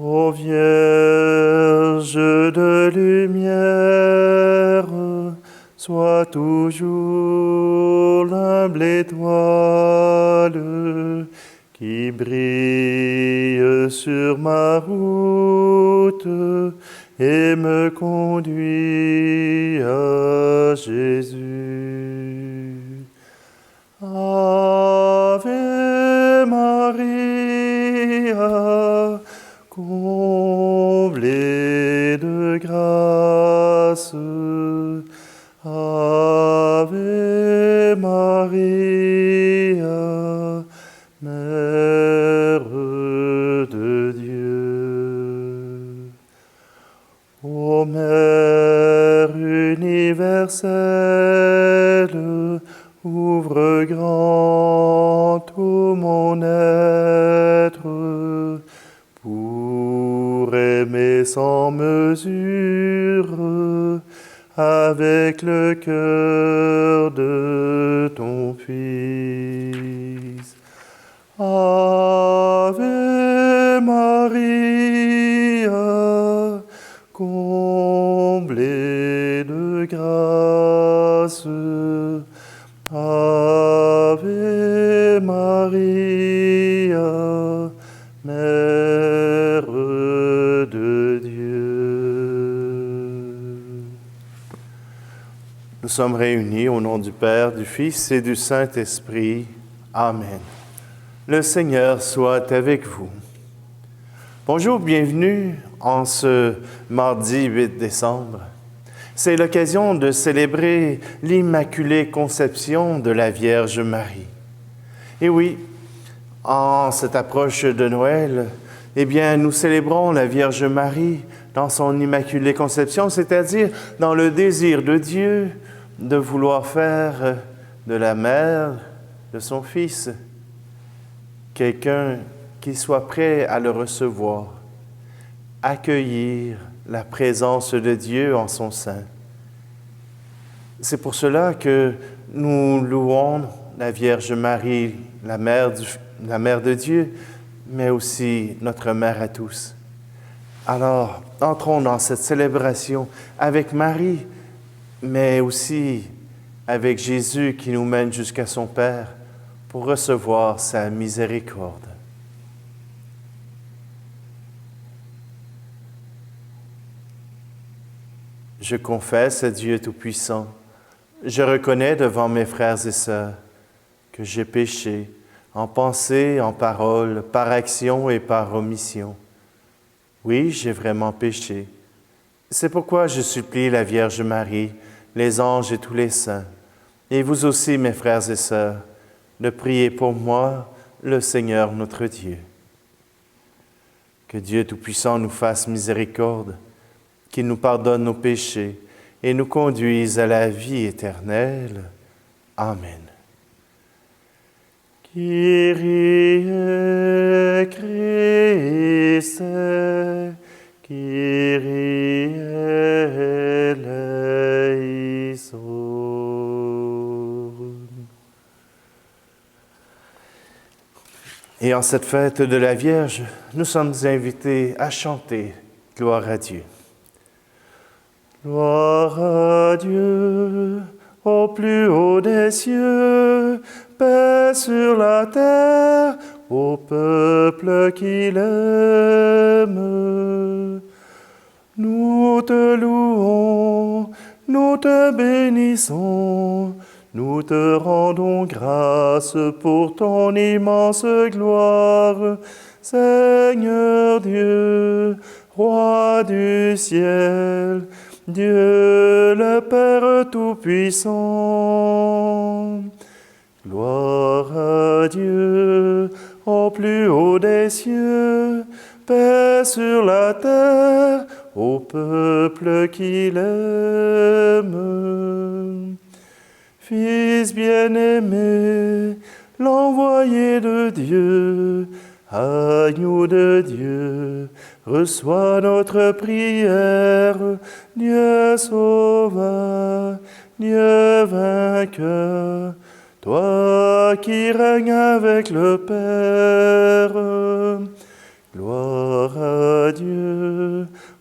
Ô Vierge de lumière, sois toujours l'humble étoile qui brille sur ma route et me conduit à Jésus. Ave Maria, comblée de grâce. Ave Maria, Mère de Dieu. Ô Mère universelle, ouvre grand tout mon être pour aimer sans mesure avec le cœur de ton Fils. Ave Maria, comblée de grâce. Ave Maria, Mère de Dieu. Nous sommes réunis au nom du Père, du Fils et du Saint-Esprit. Amen. Le Seigneur soit avec vous. Bonjour, bienvenue en ce mardi 8 décembre. C'est l'occasion de célébrer l'Immaculée Conception de la Vierge Marie. Et oui, en cette approche de Noël, nous célébrons la Vierge Marie dans son Immaculée Conception, c'est-à-dire dans le désir de Dieu de vouloir faire de la mère de son Fils quelqu'un qui soit prêt à le recevoir, accueillir la présence de Dieu en son sein. C'est pour cela que nous louons la Vierge Marie, la mère de Dieu, mais aussi notre mère à tous. Alors, entrons dans cette célébration avec Marie, mais aussi avec Jésus qui nous mène jusqu'à son Père pour recevoir sa miséricorde. Je confesse à Dieu Tout-Puissant, je reconnais devant mes frères et sœurs que j'ai péché en pensée, en parole, par action et par omission. Oui, j'ai vraiment péché. C'est pourquoi je supplie la Vierge Marie, les anges et tous les saints, et vous aussi, mes frères et sœurs, de prier pour moi, le Seigneur notre Dieu. Que Dieu Tout-Puissant nous fasse miséricorde, qu'il nous pardonne nos péchés et nous conduise à la vie éternelle. Amen. Kyrie Christe, Kyrie eleison. Et en cette fête de la Vierge, nous sommes invités à chanter gloire à Dieu. Gloire à Dieu, au plus haut des cieux, paix sur la terre, au peuple qu'il aime. Nous te louons, nous te bénissons, nous te rendons grâce pour ton immense gloire, Seigneur Dieu, Roi du ciel, Dieu le Père Tout-Puissant. Gloire à Dieu, au plus haut des cieux, paix sur la terre, au peuple qu'il aime. Fils bien-aimé, l'envoyé de Dieu, agneau de Dieu, reçois notre prière, Dieu sauveur, Dieu vainqueur, toi qui règnes avec le Père. Gloire à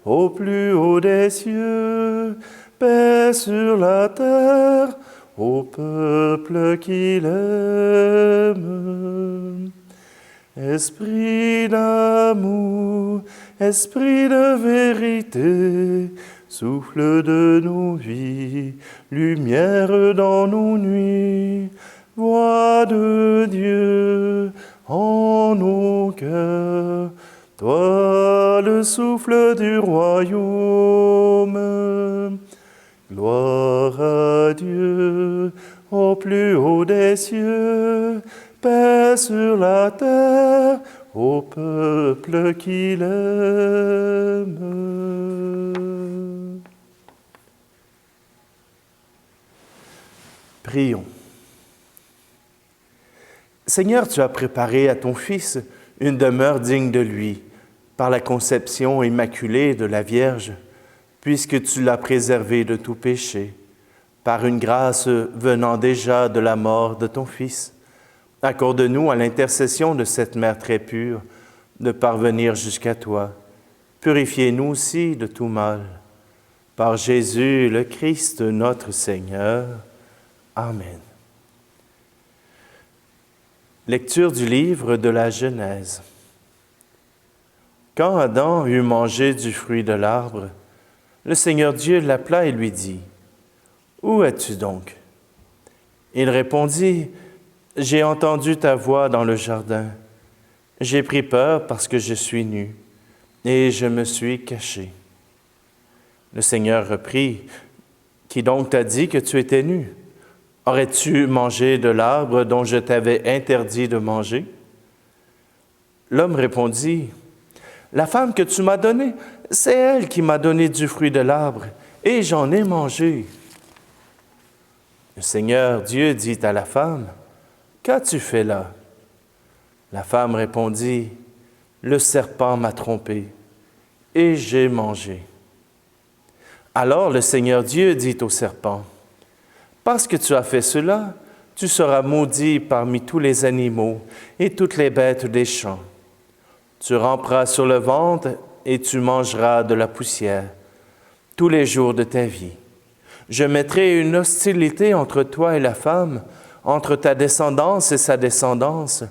au plus haut des cieux, paix sur la terre, au peuple qu'il aime. Esprit d'amour, esprit de vérité, souffle de nos vies, lumière dans nos nuits, voix de Dieu en nos cœurs, toi le souffle du royaume. Gloire à Dieu au plus haut des cieux, paix sur la terre, au peuple qu'il aime. Prions. Seigneur, tu as préparé à ton Fils une demeure digne de lui, par la conception immaculée de la Vierge, puisque tu l'as préservé de tout péché, par une grâce venant déjà de la mort de ton Fils. Accorde-nous, à l'intercession de cette Mère très pure, de parvenir jusqu'à toi. Purifiez-nous aussi de tout mal. Par Jésus le Christ, notre Seigneur. Amen. Lecture du livre de la Genèse. Quand Adam eut mangé du fruit de l'arbre, le Seigneur Dieu l'appela et lui dit, « Où es-tu donc » Il répondit, « J'ai entendu ta voix dans le jardin. J'ai pris peur parce que je suis nu, et je me suis caché. » Le Seigneur reprit, « Qui donc t'a dit que tu étais nu? Aurais-tu mangé de l'arbre dont je t'avais interdit de manger? » L'homme répondit, « La femme que tu m'as donnée, c'est elle qui m'a donné du fruit de l'arbre, et j'en ai mangé. » Le Seigneur Dieu dit à la femme, « Qu'as-tu fait là? » La femme répondit, « Le serpent m'a trompé, et j'ai mangé. » Alors le Seigneur Dieu dit au serpent, « Parce que tu as fait cela, tu seras maudit parmi tous les animaux et toutes les bêtes des champs. Tu ramperas sur le ventre et tu mangeras de la poussière tous les jours de ta vie. Je mettrai une hostilité entre toi et la femme, entre ta descendance et sa descendance.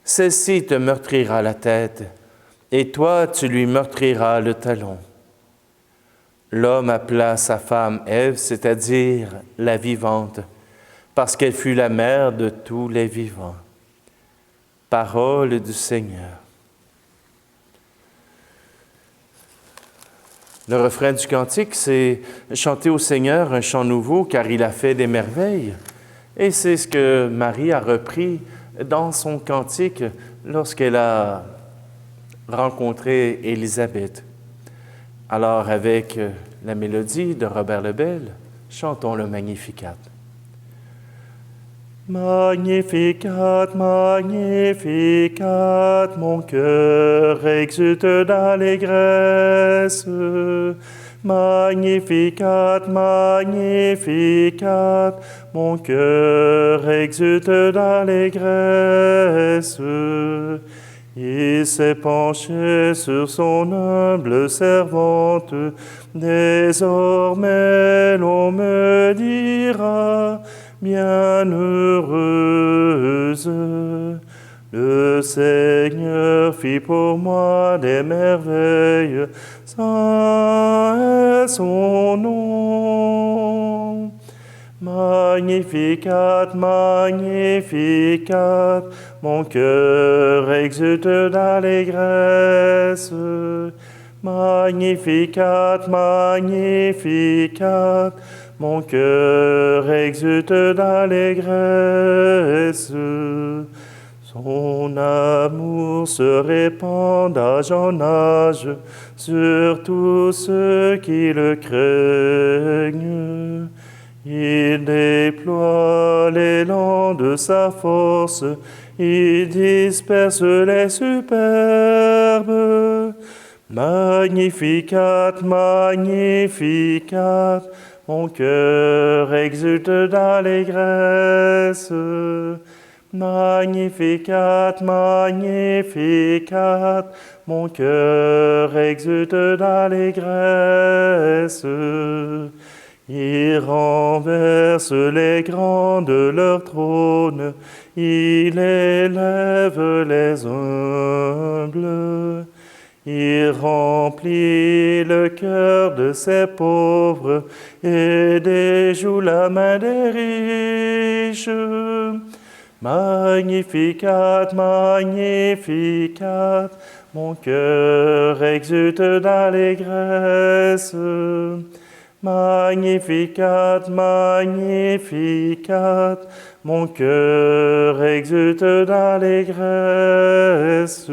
Celle-ci te meurtrira la tête, et toi tu lui meurtriras le talon. » L'homme appela sa femme Ève, c'est-à-dire la vivante, parce qu'elle fut la mère de tous les vivants. Parole du Seigneur. Le refrain du cantique, c'est « Chanter au Seigneur un chant nouveau, car il a fait des merveilles ». Et c'est ce que Marie a repris dans son cantique lorsqu'elle a rencontré Élisabeth. Alors, avec la mélodie de Robert Lebel, chantons le Magnificat. Magnificat, Magnificat, mon cœur exulte d'allégresse. Magnificat, Magnificat, mon cœur exulte d'allégresse. Il s'est penché sur son humble servante, désormais l'on me dira, bienheureuse. Le Seigneur fit pour moi des merveilles, saint est son nom. Magnificat, Magnificat, mon cœur exulte d'allégresse. Magnificat, Magnificat, mon cœur exulte d'allégresse. Son amour se répand d'âge en âge sur tous ceux qui le craignent. Il déploie l'élan de sa force, il disperse les superbes. Magnificat, Magnificat, mon cœur exulte d'allégresse. Magnificat, Magnificat, mon cœur exulte d'allégresse. Il renverse les grands de leur trône, il élève les humbles. Il remplit le cœur de ses pauvres et déjoue la main des riches. Magnificat, Magnificat, mon cœur exulte d'allégresse. Magnificat, Magnificat, mon cœur exulte d'allégresse.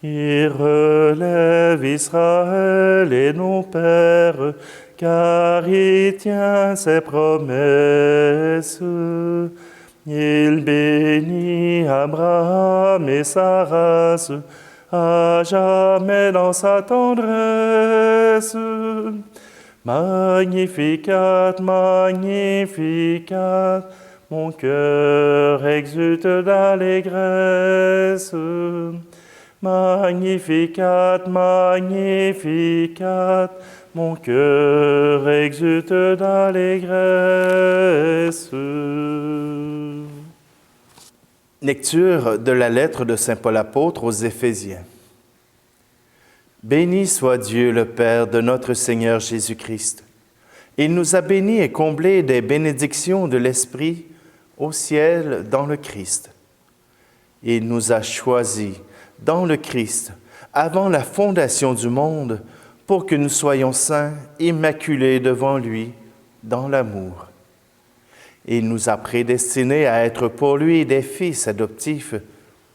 Il relève Israël et nos pères, car il tient ses promesses. Il bénit Abraham et sa race, à jamais dans sa tendresse. Magnificat, Magnificat, mon cœur exulte d'allégresse. Magnificat, Magnificat, mon cœur exulte d'allégresse. Lecture de la lettre de saint Paul apôtre aux Éphésiens. Béni soit Dieu le Père de notre Seigneur Jésus-Christ. Il nous a bénis et comblés des bénédictions de l'Esprit au ciel dans le Christ. Il nous a choisis dans le Christ, avant la fondation du monde, pour que nous soyons saints, immaculés devant lui, dans l'amour. Il nous a prédestinés à être pour lui des fils adoptifs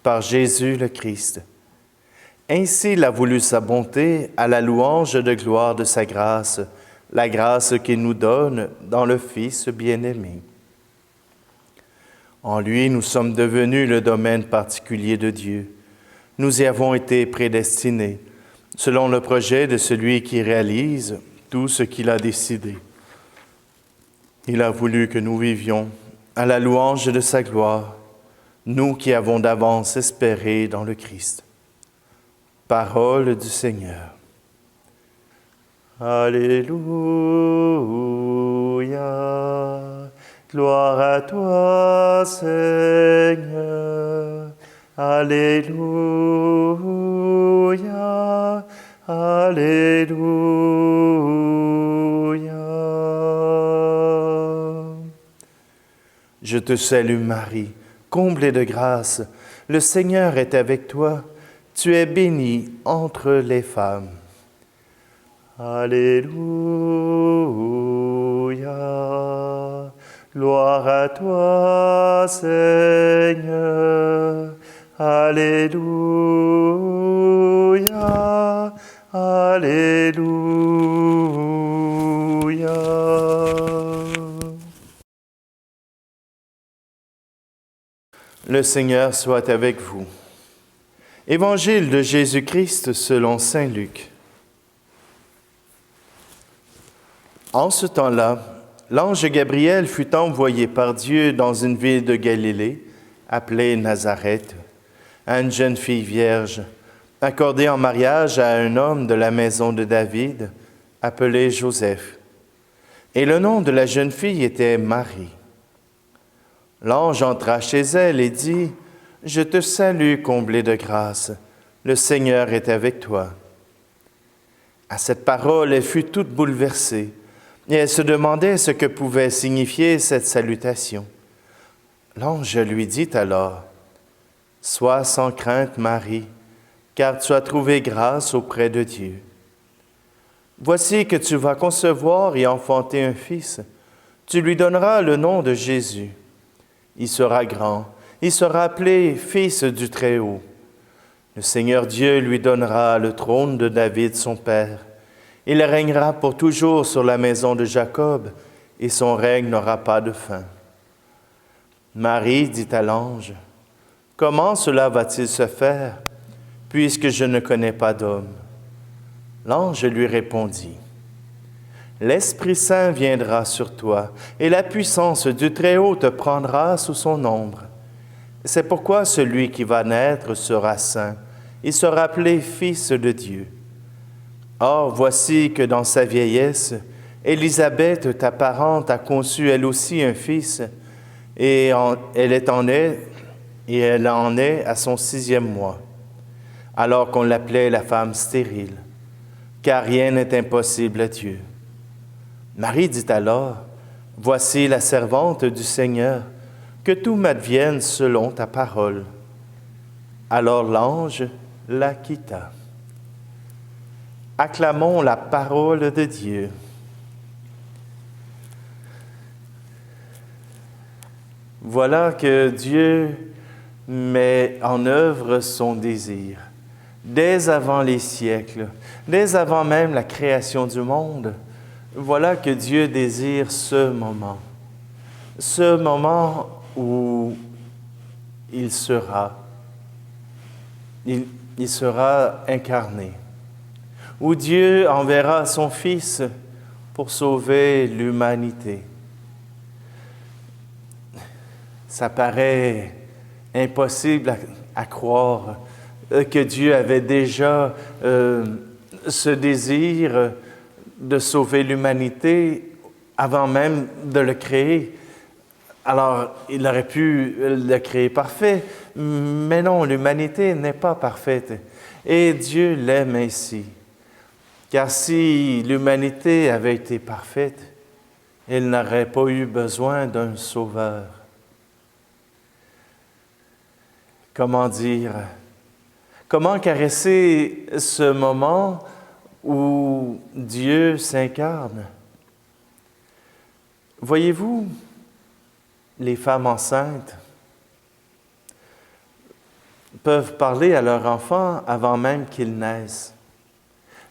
par Jésus le Christ. Ainsi il a voulu sa bonté à la louange de gloire de sa grâce, la grâce qu'il nous donne dans le Fils bien-aimé. En lui, nous sommes devenus le domaine particulier de Dieu. Nous y avons été prédestinés, selon le projet de celui qui réalise tout ce qu'il a décidé. Il a voulu que nous vivions à la louange de sa gloire, nous qui avons d'avance espéré dans le Christ. Parole du Seigneur. Alléluia. Gloire à toi, Seigneur. Alléluia. Alléluia. Je te salue Marie, comblée de grâce. Le Seigneur est avec toi. Tu es bénie entre les femmes. Alléluia. Gloire à toi, Seigneur. Alléluia. Alléluia. Le Seigneur soit avec vous. Évangile de Jésus-Christ selon saint Luc. En ce temps-là, l'ange Gabriel fut envoyé par Dieu dans une ville de Galilée, appelée Nazareth, à une jeune fille vierge, accordée en mariage à un homme de la maison de David, appelé Joseph. Et le nom de la jeune fille était Marie. L'ange entra chez elle et dit: « Je te salue, comblée de grâce, le Seigneur est avec toi. » À cette parole, elle fut toute bouleversée, et elle se demandait ce que pouvait signifier cette salutation. L'ange lui dit alors: « Sois sans crainte, Marie, car tu as trouvé grâce auprès de Dieu. Voici que tu vas concevoir et enfanter un fils. Tu lui donneras le nom de Jésus. Il sera grand. Il sera appelé Fils du Très-Haut. Le Seigneur Dieu lui donnera le trône de David, son père. Il régnera pour toujours sur la maison de Jacob, et son règne n'aura pas de fin. » Marie dit à l'ange: « Comment cela va-t-il se faire, puisque je ne connais pas d'homme? » L'ange lui répondit: « L'Esprit Saint viendra sur toi, et la puissance du Très-Haut te prendra sous son ombre. C'est pourquoi celui qui va naître sera saint. Il sera appelé Fils de Dieu. Or, voici que dans sa vieillesse, Élisabeth, ta parente, a conçu elle aussi un fils, et elle en est à son 6e mois, alors qu'on l'appelait la femme stérile, car rien n'est impossible à Dieu. Marie dit alors, « Voici la servante du Seigneur, que tout m'advienne selon ta parole. » Alors l'ange la quitta. Acclamons la parole de Dieu. Voilà que Dieu met en œuvre son désir. Dès avant les siècles, dès avant même la création du monde, voilà que Dieu désire ce moment où il sera incarné, où Dieu enverra son Fils pour sauver l'humanité. Ça paraît impossible à croire que Dieu avait déjà ce désir de sauver l'humanité avant même de le créer. Alors, il aurait pu le créer parfait, mais non, l'humanité n'est pas parfaite. Et Dieu l'aime ainsi. Car si l'humanité avait été parfaite, elle n'aurait pas eu besoin d'un sauveur. Comment dire? Comment caresser ce moment où Dieu s'incarne? Voyez-vous, les femmes enceintes peuvent parler à leur enfant avant même qu'il naisse.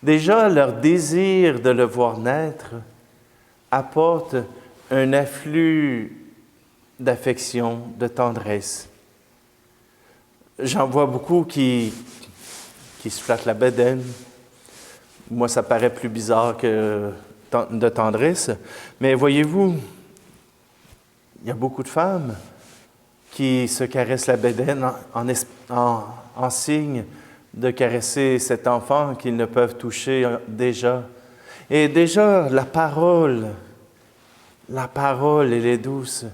Déjà, leur désir de le voir naître apporte un afflux d'affection, de tendresse. J'en vois beaucoup qui se flattent la bedaine. Moi, ça paraît plus bizarre que de tendresse. Mais voyez-vous, il y a beaucoup de femmes qui se caressent la bedaine en signe de caresser cet enfant qu'ils ne peuvent toucher déjà. Et déjà, la parole, elle est douce.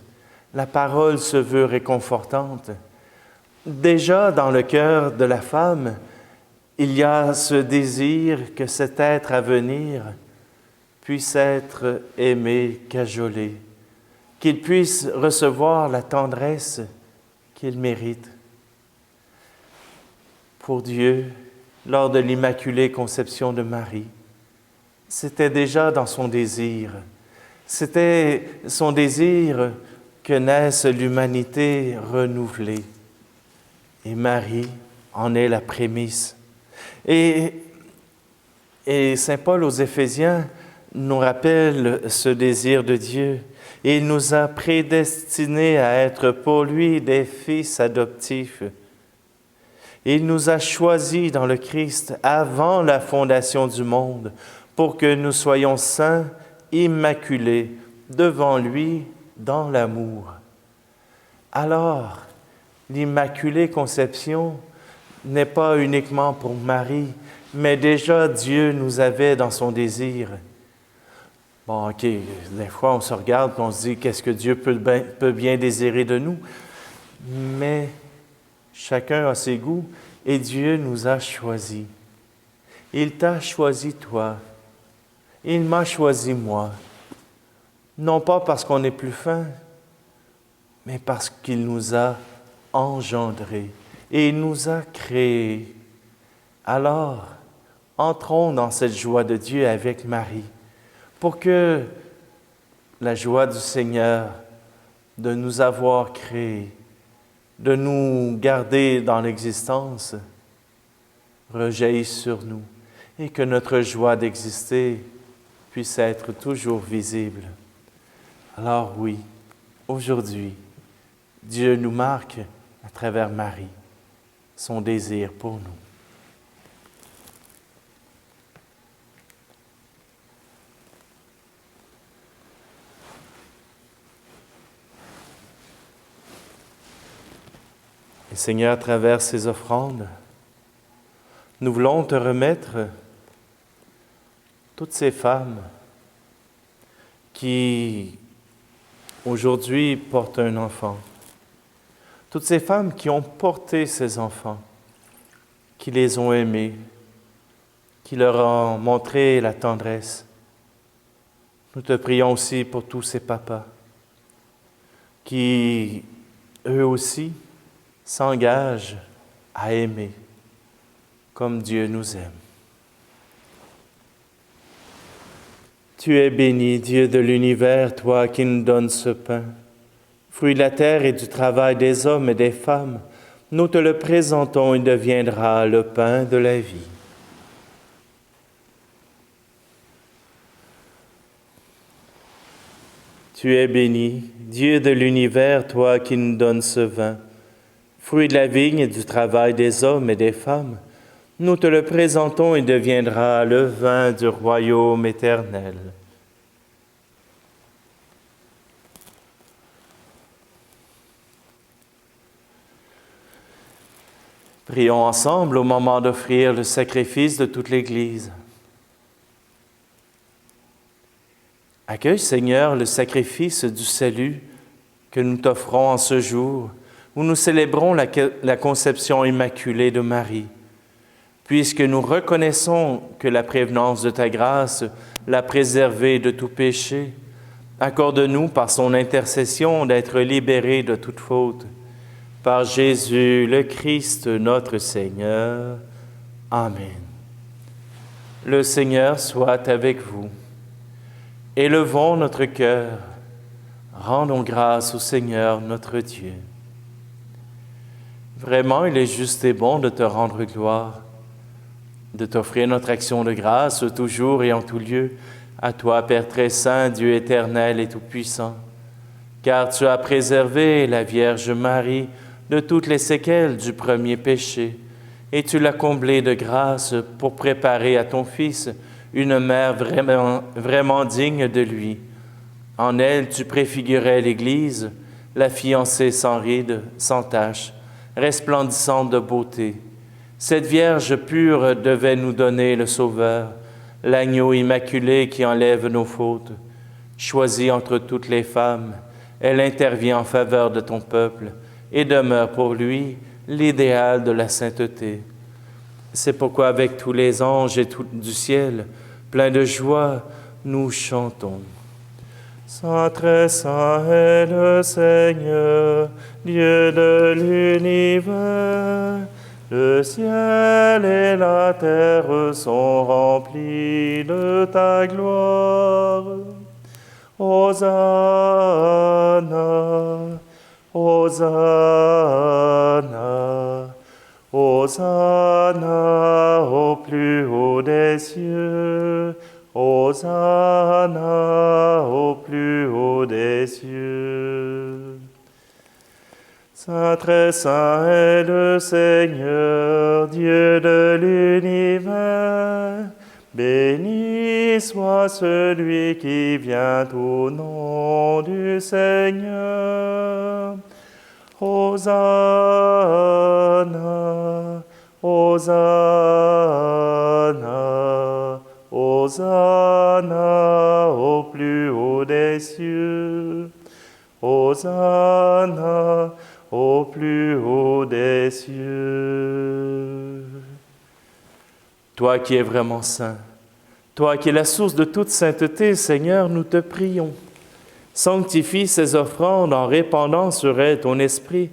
La parole se veut réconfortante. Déjà, dans le cœur de la femme, il y a ce désir que cet être à venir puisse être aimé, cajolé, qu'il puisse recevoir la tendresse qu'il mérite. Pour Dieu, lors de l'Immaculée Conception de Marie, c'était déjà dans son désir. C'était son désir que naisse l'humanité renouvelée. Et Marie en est la prémisse. Et Saint Paul aux Éphésiens nous rappelle ce désir de Dieu. Il nous a prédestinés à être pour lui des fils adoptifs. Il nous a choisis dans le Christ avant la fondation du monde pour que nous soyons saints, immaculés, devant lui dans l'amour. Alors, l'Immaculée Conception n'est pas uniquement pour Marie, mais déjà Dieu nous avait dans son désir. Bon, OK, des fois on se regarde et on se dit qu'est-ce que Dieu peut bien désirer de nous, mais chacun a ses goûts et Dieu nous a choisis. Il t'a choisi toi, il m'a choisi moi, non pas parce qu'on est plus fin, mais parce qu'il nous a engendrés et il nous a créés. Alors, entrons dans cette joie de Dieu avec Marie, pour que la joie du Seigneur de nous avoir créés, de nous garder dans l'existence, rejaillisse sur nous et que notre joie d'exister puisse être toujours visible. Alors oui, aujourd'hui, Dieu nous marque à travers Marie son désir pour nous. Et Seigneur, à travers ces offrandes, nous voulons te remettre toutes ces femmes qui aujourd'hui portent un enfant, toutes ces femmes qui ont porté ces enfants, qui les ont aimés, qui leur ont montré la tendresse. Nous te prions aussi pour tous ces papas qui, eux aussi, s'engagent à aimer comme Dieu nous aime. Tu es béni, Dieu de l'univers, toi qui nous donnes ce pain, fruit de la terre et du travail des hommes et des femmes. Nous te le présentons, il deviendra le pain de la vie. Tu es béni, Dieu de l'univers, toi qui nous donnes ce vin, fruit de la vigne et du travail des hommes et des femmes. Nous te le présentons, il deviendra le vin du royaume éternel. Prions ensemble au moment d'offrir le sacrifice de toute l'Église. Accueille, Seigneur, le sacrifice du salut que nous t'offrons en ce jour où nous célébrons la conception immaculée de Marie. Puisque nous reconnaissons que la prévenance de ta grâce l'a préservée de tout péché, accorde-nous par son intercession d'être libérés de toute faute. Par Jésus le Christ, notre Seigneur. Amen. Le Seigneur soit avec vous. Élevons notre cœur. Rendons grâce au Seigneur notre Dieu. Vraiment, il est juste et bon de te rendre gloire, de t'offrir notre action de grâce toujours et en tout lieu, à toi, Père très saint, Dieu éternel et tout-puissant, car tu as préservé la Vierge Marie de toutes les séquelles du premier péché, et tu l'as comblée de grâce pour préparer à ton Fils une mère vraiment digne de lui. En elle, tu préfigurais l'Église, la fiancée sans ride, sans tache, resplendissante de beauté. Cette Vierge pure devait nous donner le Sauveur, l'agneau immaculé qui enlève nos fautes. Choisie entre toutes les femmes, elle intervient en faveur de ton peuple et demeure pour lui l'idéal de la sainteté. C'est pourquoi avec tous les anges et tout du ciel, pleins de joie, nous chantons. Saint très saint est le Seigneur, Dieu de l'univers. Le ciel et la terre sont remplis de ta gloire. Hosanna, Hosanna, Hosanna au plus haut des cieux. Hosanna au plus haut des cieux. Saint très saint est le Seigneur, Dieu de l'univers. Béni soit celui qui vient au nom du Seigneur. Hosanna, Hosanna, Hosanna au plus haut des cieux. Hosanna au plus haut des cieux. Toi qui es vraiment saint, toi qui es la source de toute sainteté, Seigneur, nous te prions. Sanctifie ces offrandes en répandant sur elles ton esprit,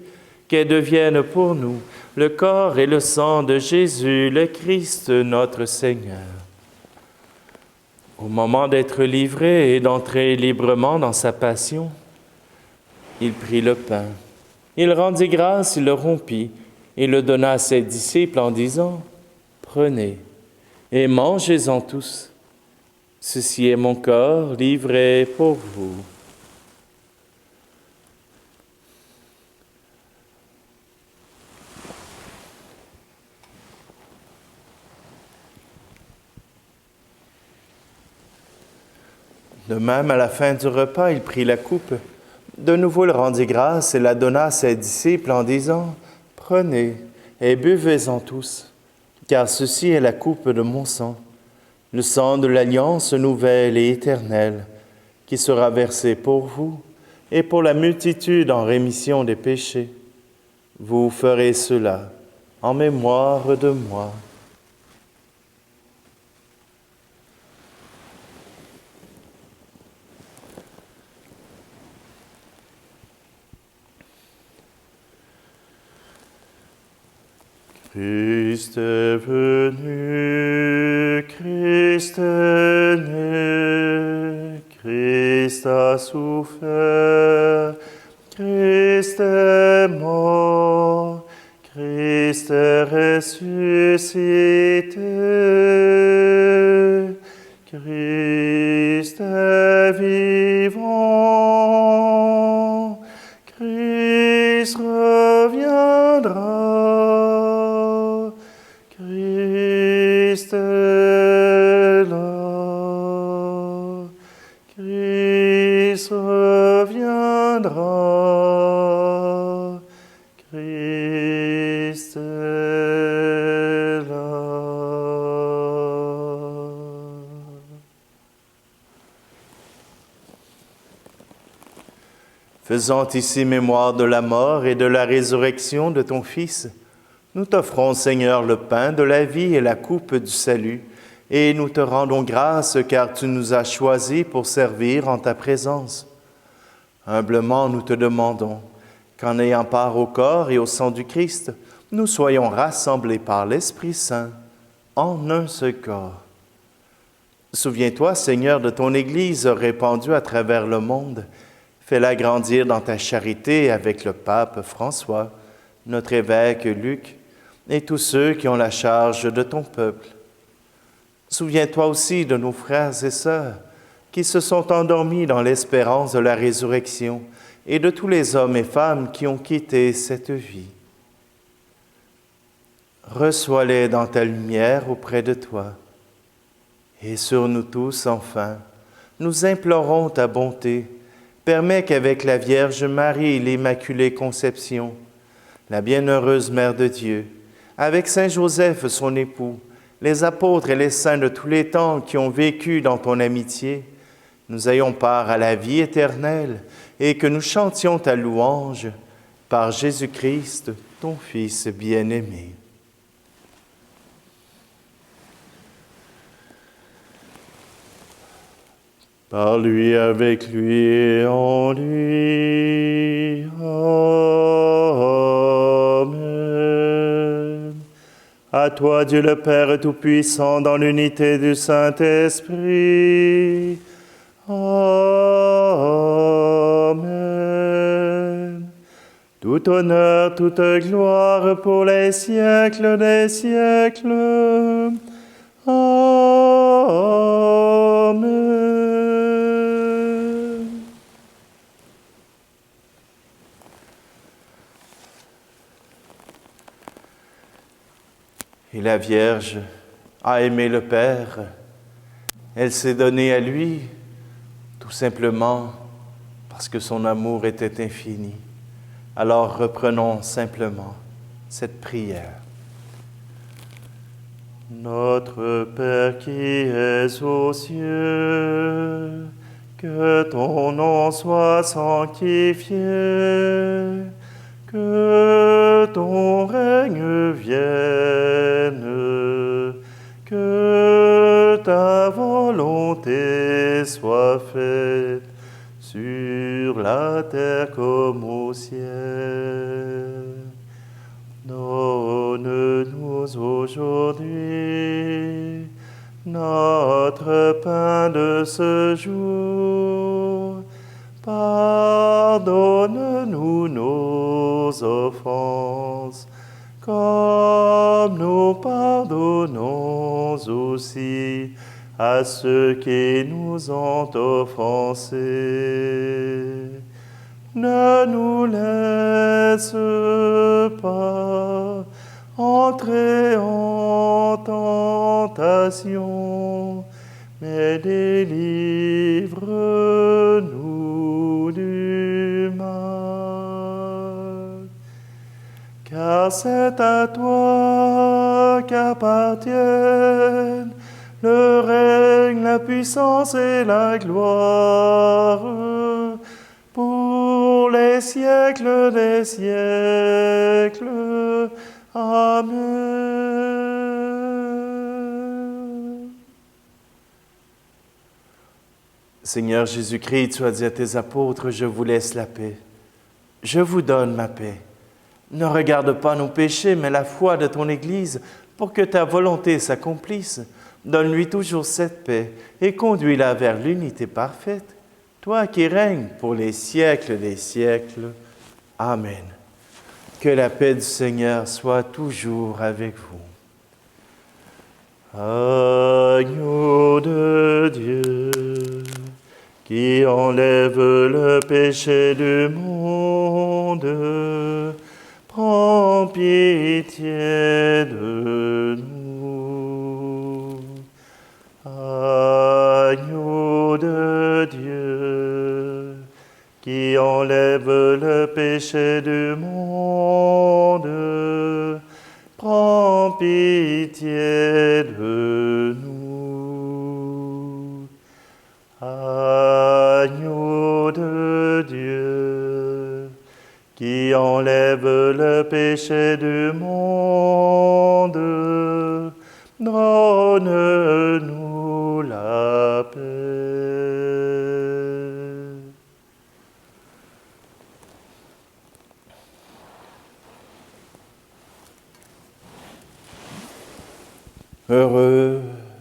qu'elles deviennent pour nous le corps et le sang de Jésus, le Christ, notre Seigneur. Au moment d'être livré et d'entrer librement dans sa passion, il prit le pain. Il rendit grâce, il le rompit, et le donna à ses disciples en disant, « Prenez et mangez-en tous. Ceci est mon corps livré pour vous. » De même, à la fin du repas, il prit la coupe. De nouveau, il rendit grâce et la donna à ses disciples en disant, « Prenez et buvez-en tous, car ceci est la coupe de mon sang, le sang de l'alliance nouvelle et éternelle, qui sera versé pour vous et pour la multitude en rémission des péchés. Vous ferez cela en mémoire de moi. Christ est venu, Christ est né, Christ a souffert, Christ est mort, Christ est ressuscité, Christ est vivant, Christ reviendra. Christ est là, Christ reviendra, Christ est là. Faisant ici mémoire de la mort et de la résurrection de ton Fils, nous t'offrons, Seigneur, le pain de la vie et la coupe du salut, et nous te rendons grâce car tu nous as choisis pour servir en ta présence. Humblement, nous te demandons qu'en ayant part au corps et au sang du Christ, nous soyons rassemblés par l'Esprit Saint en un seul corps. Souviens-toi, Seigneur, de ton Église répandue à travers le monde. Fais-la grandir dans ta charité avec le pape François, notre évêque Luc, et tous ceux qui ont la charge de ton peuple. Souviens-toi aussi de nos frères et sœurs qui se sont endormis dans l'espérance de la résurrection et de tous les hommes et femmes qui ont quitté cette vie. Reçois-les dans ta lumière auprès de toi. Et sur nous tous, enfin, nous implorons ta bonté. Permets qu'avec la Vierge Marie, l'Immaculée Conception, la bienheureuse Mère de Dieu, avec Saint Joseph, son époux, les apôtres et les saints de tous les temps qui ont vécu dans ton amitié, nous ayons part à la vie éternelle et que nous chantions ta louange par Jésus-Christ, ton Fils bien-aimé. Par lui, avec lui et en lui. Amen. À toi, Dieu le Père Tout-Puissant, dans l'unité du Saint-Esprit. Amen. Tout honneur, toute gloire pour les siècles des siècles. Amen. Et la Vierge a aimé le Père. Elle s'est donnée à lui, tout simplement parce que son amour était infini. Alors reprenons simplement cette prière. Notre Père qui es aux cieux, que ton nom soit sanctifié, que ton règne vienne, que ta volonté soit faite sur la terre comme au ciel. Donne-nous aujourd'hui notre pain de ce jour. Pardonne-nous nos offenses, comme nous pardonnons aussi à ceux qui nous ont offensés. Ne nous laisse pas entrer en tentation, mais délivre-nous du mal. Car car c'est à toi qu'appartiennent le règne, la puissance et la gloire pour les siècles des siècles. Amen. Seigneur Jésus-Christ, tu as dit à tes apôtres, je vous laisse la paix. Je vous donne ma paix. Ne regarde pas nos péchés, mais la foi de ton Église, pour que ta volonté s'accomplisse. Donne-lui toujours cette paix et conduis-la vers l'unité parfaite, toi qui règnes pour les siècles des siècles. Amen. Que la paix du Seigneur soit toujours avec vous. Agneau de Dieu, qui enlève le péché du monde, prends pitié de nous. Agneau de Dieu, qui enlève le péché du monde, prends pitié de nous. Agneau de Dieu, qui enlève le péché du monde, donne-nous la paix.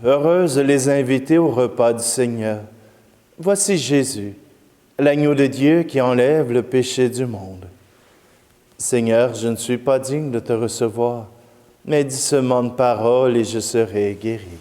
Heureuses les invités au repas du Seigneur. Voici Jésus, l'agneau de Dieu qui enlève le péché du monde. Seigneur, je ne suis pas digne de te recevoir, mais dis seulement une parole et je serai guéri.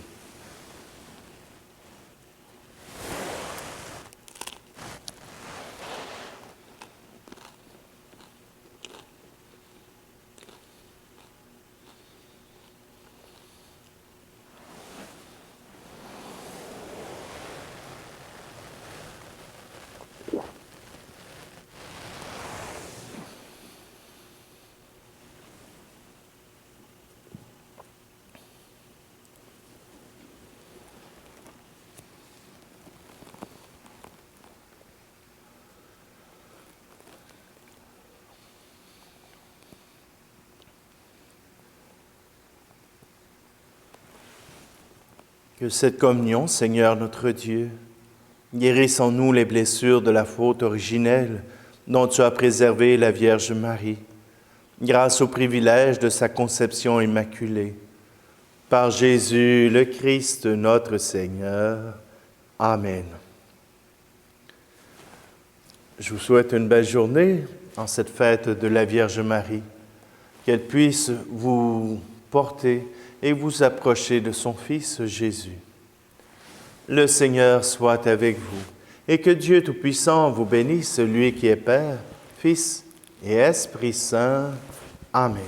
Que cette communion, Seigneur notre Dieu, guérisse en nous les blessures de la faute originelle dont tu as préservé la Vierge Marie, grâce au privilège de sa conception immaculée. Par Jésus le Christ, notre Seigneur. Amen. Je vous souhaite une belle journée en cette fête de la Vierge Marie, qu'elle puisse vous porter et vous approcher de son Fils Jésus. Le Seigneur soit avec vous, et que Dieu Tout-Puissant vous bénisse, lui qui est Père, Fils et Esprit Saint. Amen.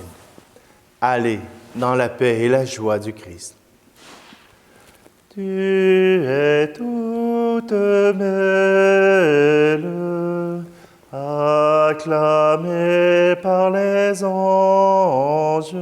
Allez dans la paix et la joie du Christ. Tu es toute belle, acclamée par les anges.